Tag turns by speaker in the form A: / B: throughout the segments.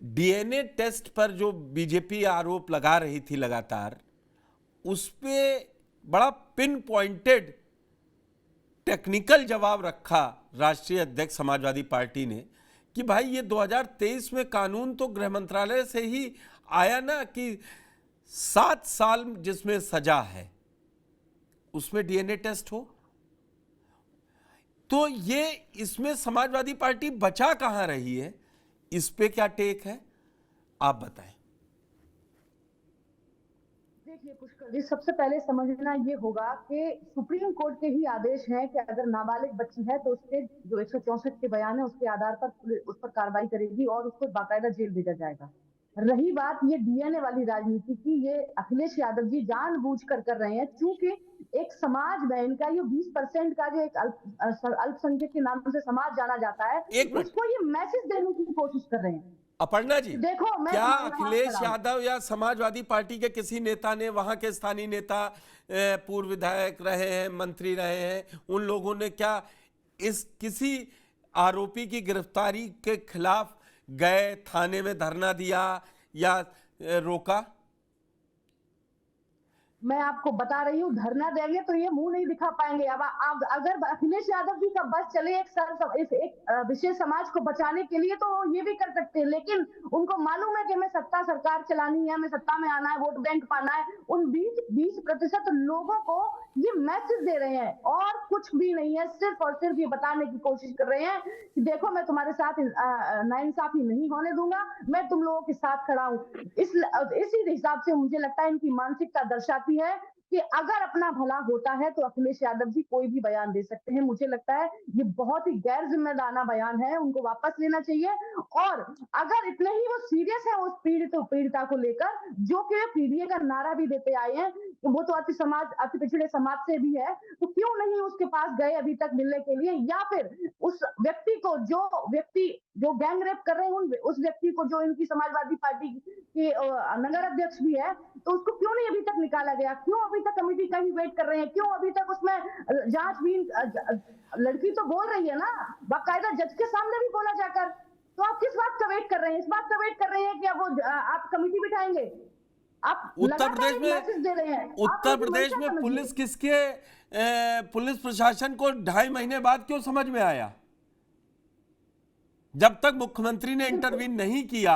A: DNA test पर जो BJP आरोप लगा रही थी लगातार, उस पे बड़ा पिन पॉइंटेड टेक्निकल जवाब रखा राष्ट्रीय अध्यक्ष समाजवादी पार्टी ने कि भाई ये 2023 में कानून तो गृह मंत्रालय से ही आया ना कि 7 साल जिसमें सजा है उसमें डीएनए टेस्ट हो। तो ये इसमें समाजवादी पार्टी बचा कहां रही है, इस पे क्या टेक है, आप बताएं।
B: देखिए पुष्कर जी, सबसे पहले समझना ये होगा कि सुप्रीम कोर्ट के ही आदेश हैं कि अगर नाबालिग बच्ची है तो उसके जो 164 के बयान है उसके आधार पर उस पर कार्रवाई करेगी और उसको बाकायदा जेल भेजा जाएगा। रही बात ये डीएनए वाली राजनीति की, ये अखिलेश यादव जी जानबूझकर कर रहे हैं, चूंकि एक समाज में इनका ये 20% का जो एक अल्पसंख्यक के नाम से समाज जाना जाता है, उसको ये मैसेज देने की कोशिश कर रहे हैं।
A: अपर्णा जी,
B: देखो मैं
A: क्या अखिलेश यादव या समाजवादी पार्टी के किसी नेता ने, वहां के स्थानीय नेता, पूर्व विधायक रहे हैं, मंत्री रहे हैं, उन लोगों ने क्या इस किसी आरोपी की गिरफ्तारी के खिलाफ गए, थाने में धरना दिया या रोका?
B: मैं आपको बता रही हूँ, धरना देंगे तो ये मुंह नहीं दिखा पाएंगे। अब अगर अखिलेश यादव जी का बस चले एक विशेष समाज को बचाने के लिए तो ये भी कर सकते हैं, लेकिन उनको मालूम है कि हमें सत्ता सरकार चलानी है, हमें सत्ता में आना है, वोट बैंक पाना है। उन 20% लोगों को ये मैसेज दे रहे हैं और कुछ भी नहीं है, सिर्फ और सिर्फ ये बताने की कोशिश कर रहे हैं कि देखो मैं तुम्हारे साथ नाइंसाफी नहीं होने दूंगा, मैं तुम लोगों के साथ खड़ा हूँ। इसी हिसाब से मुझे लगता है इनकी मानसिकता दर्शाती है कि अगर अपना भला होता है तो अखिलेश यादव जी कोई भी बयान दे सकते हैं। मुझे लगता है ये बहुत ही गैर जिम्मेदाराना बयान है, उनको वापस लेना चाहिए। और अगर इतने ही वो सीरियस है उस पीड़िता को लेकर, जो कि पीडीए का नारा भी देते आए हैं, तो वो तो अति पिछड़े समाज से भी है, तो क्यों नहीं उसके पास गए अभी तक मिलने के लिए, या फिर उस व्यक्ति को जो गैंग रेप कर रहे हैं उस व्यक्ति को, जो इनकी समाजवादी पार्टी के नगर अध्यक्ष भी है, तो उसको क्यों नहीं अभी तक निकाला गया? क्यों अभी तक कमेटी का ही वेट कर रहे हैं? क्यों अभी तक उसमें जांच भी? लड़की तो बोल रही है ना, बाकायदा जज के सामने भी बोला जाकर, तो आप किस बात का वेट कर रहे हैं? इस बात का वेट कर रहे हैं कि अब वो आप कमेटी बिठाएंगे? आप
A: उत्तर प्रदेश में पुलिस पुलिस प्रशासन को 2.5 महीने बाद क्यों समझ में आया? जब तक मुख्यमंत्री ने इंटरवीन नहीं किया,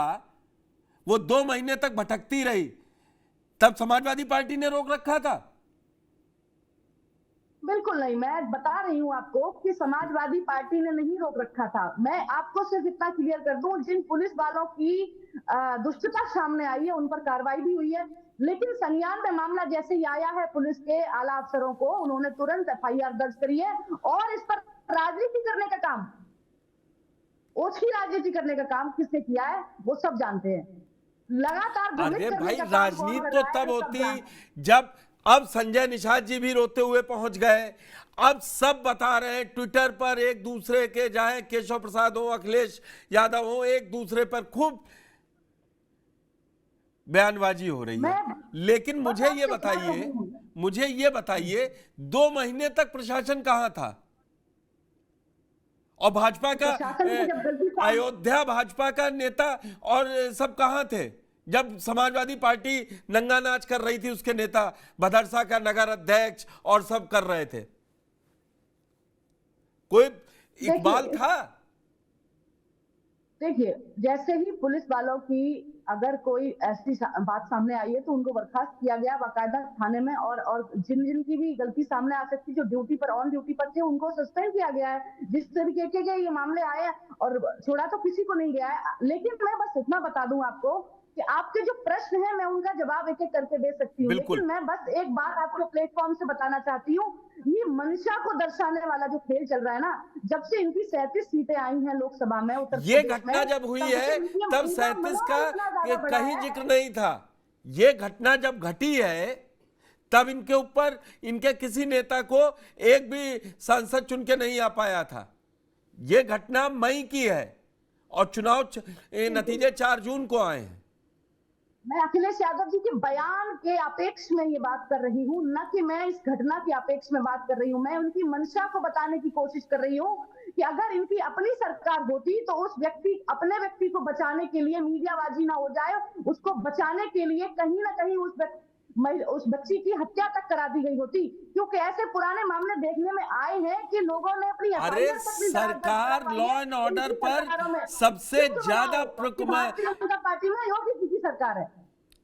A: वो 2 महीने तक भटकती रही, तब समाजवादी पार्टी ने रोक रखा था।
B: बिल्कुल नहीं, मैं बता रही हूं आपको कि समाजवादी पार्टी ने नहीं रोक रखा था। मैं आपको सिर्फ इतना क्लियर कर दूं, जिन पुलिस वालों की दुष्टता सामने आई है उन पर कार्रवाई भी हुई है, लेकिन संज्ञान में मामला जैसे ही आया है पुलिस के आला अफसरों को, उन्होंने तुरंत एफआईआर दर्ज करी है और इस पर राजनीति करने का काम, ओछी राजनीति करने का काम किसने किया है वो सब जानते हैं। लगातार
A: अरे भाई, राजनीति तो तब होती जब, अब संजय निषाद जी भी रोते हुए पहुंच गए, अब सब बता रहे हैं ट्विटर पर, एक दूसरे के, चाहे केशव प्रसाद हो, अखिलेश यादव हो, एक दूसरे पर खूब बयानबाजी हो रही है। लेकिन मुझे ये बताइए 2 महीने तक प्रशासन कहां था? और भाजपा का अयोध्या भाजपा का नेता और सब कहां थे जब समाजवादी पार्टी नंगा नाच कर रही थी? उसके नेता भदरसा का नगर अध्यक्ष और सब कर रहे थे, कोई इकबाल था?
B: देखिए, जैसे ही पुलिस वालों की अगर कोई ऐसी बात सामने आई है तो उनको बर्खास्त किया गया बाकायदा थाने में, और जिन की भी गलती सामने आ सकती, जो ड्यूटी पर ऑन ड्यूटी पर थे, उनको सस्पेंड किया गया है। जिस तरीके के ये मामले आए हैं, और छोड़ा तो किसी को नहीं गया है। लेकिन मैं बस इतना बता दूं आपको कि आपके जो प्रश्न है मैं उनका जवाब एक एक करके दे सकती हूँ, लेकिन मैं बस एक बात आपको प्लेटफॉर्म से बताना चाहती हूँ, ये मंशा को दर्शाने वाला जो खेल चल रहा है ना, जब से इनकी 37 सीटें आई हैं लोकसभा में, उत्तर
A: ये घटना जब हुई है तब 37 का कहीं जिक्र नहीं था। ये घटना जब घटी है तब इनके ऊपर, इनके किसी नेता को एक भी सांसद चुन के नहीं आ पाया था। ये घटना मई की है और चुनाव नतीजे 4 जून को आए हैं।
B: मैं अखिलेश यादव जी के बयान के अपेक्ष में ये बात कर रही हूँ, न कि मैं इस घटना के अपेक्ष में बात कर रही हूँ। मैं उनकी मंशा को बताने की कोशिश कर रही हूँ कि अगर इनकी अपनी सरकार होती तो उस अपने व्यक्ति को बचाने के लिए मीडियाबाजी ना हो जाए, उसको बचाने के लिए कहीं ना कहीं उस बच्ची की हत्या तक करा दी गई होती, क्योंकि ऐसे पुराने मामले देखने में आए हैं कि लोगों ने अपनी
A: अरे
B: एफआईआर तक भी दर्ज करा
A: सरकार
B: पाई
A: लॉ
B: है
A: एंड ऑर्डर
B: इनकी
A: पर
B: सरकारों में।
A: सबसे
B: क्यों
A: ज्यादा
B: बताओ कि भारतीय जनता पार्टी में योगी जी की सरकार है।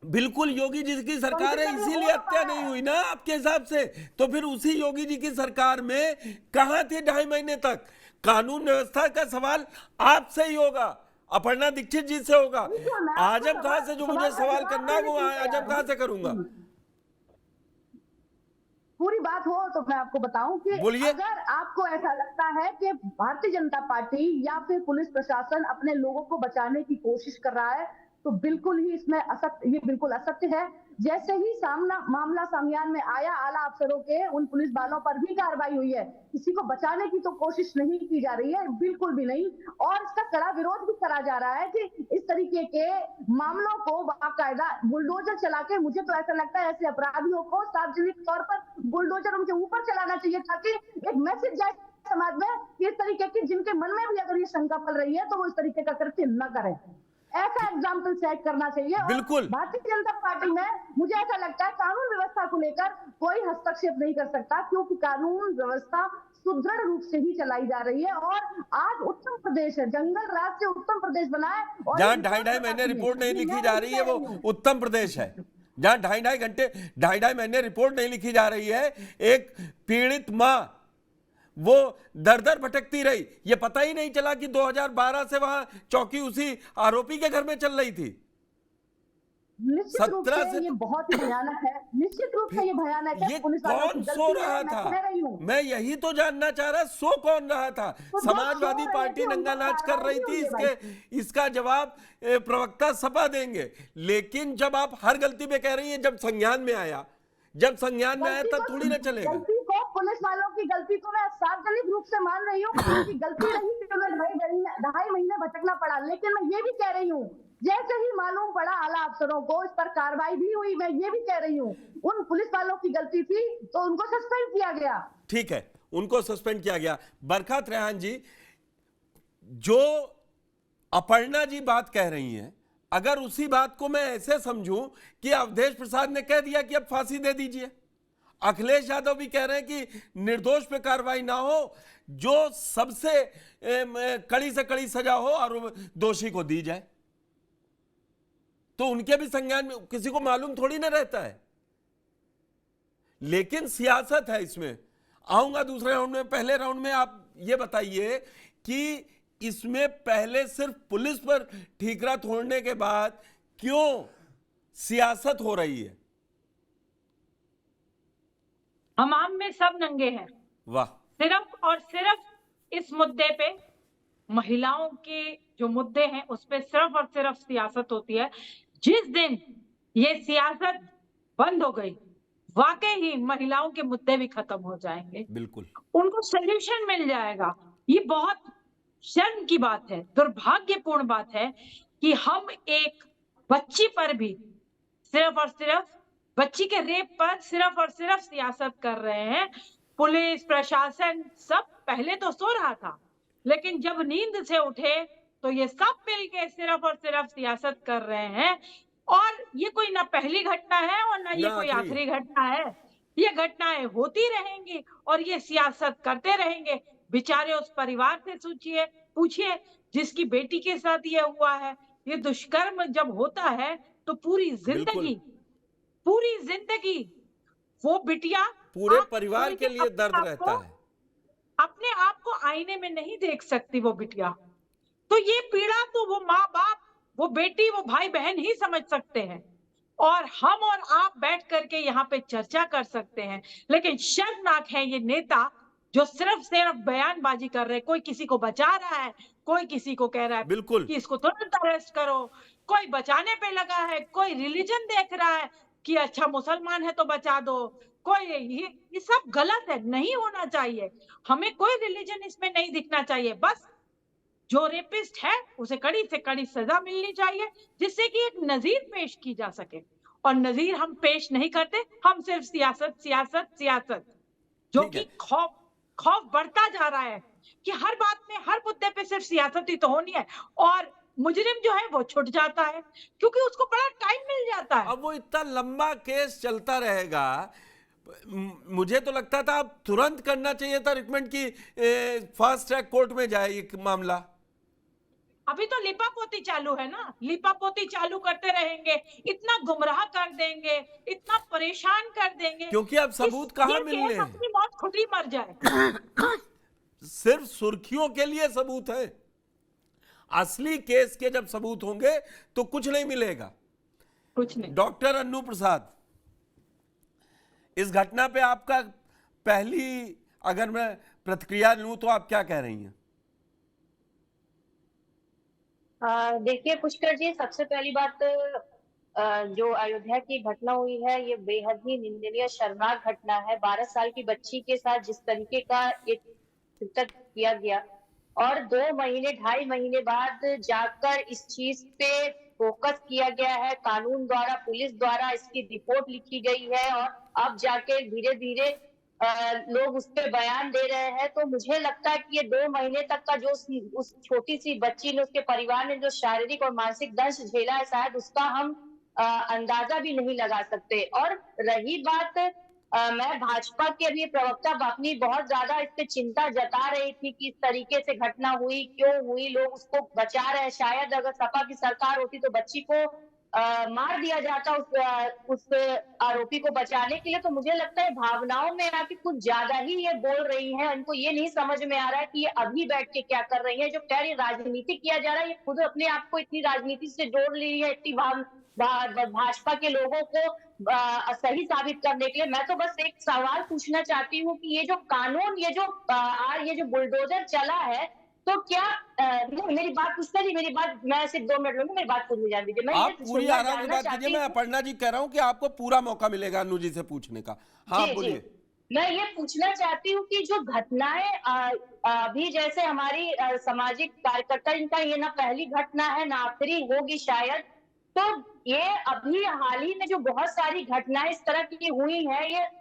A: बिल्कुल योगी जी की सरकार है, इसीलिए हत्या नहीं हुई ना आपके हिसाब से। तो फिर उसी योगी जी की सरकार में कहां थे 2.5 महीने तक? कानून व्यवस्था का सवाल आपसे ही होगा, अपर्णा दीक्षित जी से होगा। आजम खां से जो मुझे सवाल करना है वो आजम खां से करूंगा।
B: पूरी बात हो तो मैं आपको बताऊं कि
A: बोलिए।
B: अगर आपको ऐसा लगता है कि भारतीय जनता पार्टी या फिर पुलिस प्रशासन अपने लोगों को बचाने की कोशिश कर रहा है, तो बिल्कुल ही इसमें असत्य, ये बिल्कुल असत्य है। जैसे ही मामला संज्ञान में आया, आला अफसरों के उन पुलिस वालों पर भी कार्रवाई हुई है। किसी को बचाने की तो कोशिश नहीं की जा रही है, बिल्कुल भी नहीं। और इसका कड़ा विरोध भी करा जा रहा है कि इस तरीके के मामलों को बाकायदा बुलडोजर चला के, मुझे तो ऐसा लगता है ऐसे अपराधियों को सार्वजनिक तौर पर बुलडोजर उनके ऊपर चलाना चाहिए, ताकि एक मैसेज जाए समाज में कि इस तरीके की जिनके मन में भी अगर ये शंका पल रही है तो वो इस तरीके का कृत्य न करें। ऐसा एग्जाम्पल सेट करना चाहिए। और
A: बिल्कुल
B: भारतीय जनता पार्टी में मुझे ऐसा लगता है कानून व्यवस्था को लेकर कोई हस्तक्षेप नहीं कर सकता, क्योंकि कानून व्यवस्था सुदृढ़ रूप से ही चलाई जा रही है। और आज उत्तम प्रदेश है, जंगल राज से उत्तम प्रदेश बना है। और
A: जहां 2.5 महीने रिपोर्ट नहीं लिखी जा रही है वो उत्तम प्रदेश है। जहां 2.5 महीने रिपोर्ट नहीं लिखी जा रही है, एक पीड़ित मां वो दर दर भटकती रही, ये पता ही नहीं चला कि 2012 से वहां चौकी उसी आरोपी के घर में चल रही थी।
B: निश्चित रूप से ये बहुत ही भयानक है, निश्चित रूप से ये भयानक है।
A: ये
B: पुलिस वालों की
A: कौन
B: गलती
A: सो
B: है,
A: रहा
B: मैं
A: था?
B: कह रही हूँ।
A: मैं यही तो जानना चाह रहा, सो कौन रहा था?
B: तो जो
A: समाजवादी
B: सो रहे
A: पार्टी
B: थे,
A: नंगा
B: उनको
A: नाच कर
B: कार्रवाई
A: रही थी,
B: हुई है भाई।
A: इसका जवाब प्रवक्ता सपा देंगे। लेकिन जब आप हर गलती पे कह रही हैं, जब संज्ञान में आया तब थोड़ी ना चलेगा।
B: गलती को, पुलिस वालों की गलती को मैं सार्वजनिक रूप से मान रही हूँ कि उनकी गलती रही कि उन्हें 2.5 महीने भटकना पड़ा। लेकिन मैं ये भी कह रही हूँ, जैसे ही मालूम पड़ा आला अफसरों को, इस पर कार्रवाई भी हुई। मैं ये भी कह रही हूँ, उन पुलिस वालों की गलती थी तो उनको सस्पेंड किया गया।
A: ठीक है, उनको सस्पेंड किया गया। बरखत रेहान जी, जो अपर्णा जी बात कह रही हैं, अगर उसी बात को मैं ऐसे समझूं कि अवधेश प्रसाद ने कह दिया कि अब फांसी दे दीजिए, अखिलेश यादव भी कह रहे हैं कि निर्दोष पे कार्रवाई ना हो, जो सबसे कड़ी से कड़ी सजा हो और दोषी को दी जाए, तो उनके भी संज्ञान में किसी को मालूम थोड़ी ना रहता है। लेकिन सियासत है इसमें। आऊंगा दूसरे राउंड में। पहले राउंड में आप ये बताइए कि इसमें पहले सिर्फ पुलिस पर ठीकरा तोड़ने के बाद क्यों सियासत हो रही है?
C: हमाम में सब नंगे हैं।
A: वाह।
C: सिर्फ और सिर्फ इस मुद्दे पे, महिलाओं के जो मुद्दे हैं उस पे सिर्फ और सिर्फ सियासत होती है। जिस दिन ये सियासत बंद हो गई, वाकई ही महिलाओं के मुद्दे भी खत्म हो जाएंगे,
A: बिल्कुल
C: उनको सोल्यूशन मिल जाएगा। ये बहुत शर्म की बात है, दुर्भाग्यपूर्ण बात है कि हम एक बच्ची पर भी सिर्फ और सिर्फ, बच्ची के रेप पर सिर्फ और सिर्फ सियासत कर रहे हैं। पुलिस प्रशासन सब पहले तो सो रहा था, लेकिन जब नींद से उठे तो ये सब मिलके सिर्फ और सिर्फ सियासत कर रहे हैं। और ये कोई ना पहली घटना है और ना ये कोई आखिरी घटना है। ये घटनाएं होती रहेंगी और ये सियासत करते रहेंगे। बेचारे उस परिवार से सोचिए, पूछिए जिसकी बेटी के साथ ये हुआ है। ये दुष्कर्म जब होता है तो पूरी जिंदगी वो बिटिया,
A: पूरे परिवार के लिए दर्द रहता है।
C: अपने आप को आईने में नहीं देख सकती वो बिटिया। तो ये पीड़ा तो वो माँ बाप, वो बेटी, वो भाई बहन ही समझ सकते हैं। और हम और आप बैठ करके यहाँ पे चर्चा कर सकते हैं। लेकिन शर्मनाक है ये नेता जो सिर्फ सिर्फ बयानबाजी कर रहे हैं। कोई किसी को बचा रहा है, कोई किसी को कह रहा है
A: बिल्कुल
C: कि इसको तुरंत अरेस्ट करो, कोई बचाने पे लगा है, कोई रिलीजन देख रहा है कि अच्छा मुसलमान है तो बचा दो, कोई ये सब गलत है, नहीं होना चाहिए। हमें कोई रिलीजन इसमें नहीं दिखना चाहिए। बस जो रेपिस्ट है उसे कड़ी से कड़ी सजा मिलनी चाहिए, जिससे कि एक नजीर पेश की जा सके। और नजीर हम पेश नहीं करते, हम सिर्फ सियासत सियासत सियासत, जो
A: ठीक
C: कि
A: है।
C: खौफ खौफ बढ़ता जा रहा है कि हर बात में, हर मुद्दे पे सिर्फ सियासत ही तो होनी है, और मुजरिम जो है वो छुट जाता है क्योंकि उसको बड़ा टाइम मिल जाता है।
A: अब वो इतना लंबा केस चलता रहेगा। मुझे तो लगता था अब तुरंत करना चाहिए था रिकमेंड की फास्ट ट्रैक कोर्ट में जाए ये मामला।
C: अभी तो लिपापोती चालू है ना, लिपापोती चालू करते रहेंगे, इतना गुमराह कर देंगे, इतना परेशान कर देंगे
A: क्योंकि अब
C: कि
A: सबूत कहाँ
C: ये
A: मिलने
C: केस
A: हैं।
C: अपनी मौत खुद ही मर जाए।
A: सिर्फ सुर्खियों के लिए सबूत है, असली केस के जब सबूत होंगे तो कुछ नहीं मिलेगा।
C: कुछ नहीं।
A: डॉक्टर अन्नू प्रसाद, इस घटना पे आपका पहली अगर मैं प्रतिक्रिया लूं तो आप क्या कह रही हैं?
D: देखिए पुष्कर जी, सबसे पहली बात जो अयोध्या की घटना हुई है ये बेहद ही निंदनीय शर्मनाक घटना है। 12 साल की बच्ची के साथ जिस तरीके का एक कृत्य किया गया और 2 महीने 2.5 महीने बाद जाकर इस चीज पे फोकस किया गया है, कानून द्वारा पुलिस द्वारा इसकी रिपोर्ट लिखी गई है और अब जाके धीरे धीरे लोग उस पर बयान दे रहे हैं। तो मुझे लगता है कि ये 2 महीने तक का जो उस छोटी सी बच्ची ने, उसके परिवार ने जो शारीरिक और मानसिक दंश झेला है, शायद उसका हम अंदाजा भी नहीं लगा सकते। और रही बात, मैं भाजपा के अभी प्रवक्ता अपनी बहुत ज्यादा इस पे चिंता जता रही थी कि इस तरीके से घटना हुई, क्यों हुई, लोग उसको बचा रहे हैं। शायद अगर सपा की सरकार होती तो बच्ची को मार दिया जाता उस आरोपी को बचाने के लिए। तो मुझे लगता है भावनाओं में आके कुछ ज्यादा ही ये बोल रही हैं। इनको ये नहीं समझ में आ रहा है कि ये अभी बैठ के क्या कर रही है। जो कह रही राजनीति किया जा रहा है, ये खुद अपने आप को इतनी राजनीति से जोड़ ली है, इतनी भाजपा के लोगों को सही साबित करने के लिए। मैं तो बस एक सवाल पूछना चाहती हूँ कि ये जो कानून, ये जो बुलडोजर चला है, तो क्या नहीं, मेरी बात पूछता नहीं, मेरी बात मैं सिर्फ 2 मिनट लूंगी, मेरी बात पूरी जान दीजिए। मैं
A: आप
D: ये
A: पूरी
D: सुनना
A: आराम से
D: जानना
A: बात कीजिए।
D: चाहती
A: मैं
D: हूँ।
A: अपर्णा जी कह रहा हूं कि आपको पूरा मौका मिलेगा अन्नू जी से पूछने का। हाँ
D: जी जी,
A: बोलिए।
D: मैं ये पूछना चाहती हूँ कि जो घटनाएं अभी जैसे हमारी सामाजिक कार्यकर्ता, इनका ये ना पहली घटना है ना आखिरी होगी शायद, तो ये अभी हाल ही में जो बहुत सारी घटनाएं इस तरह की हुई हैं, ये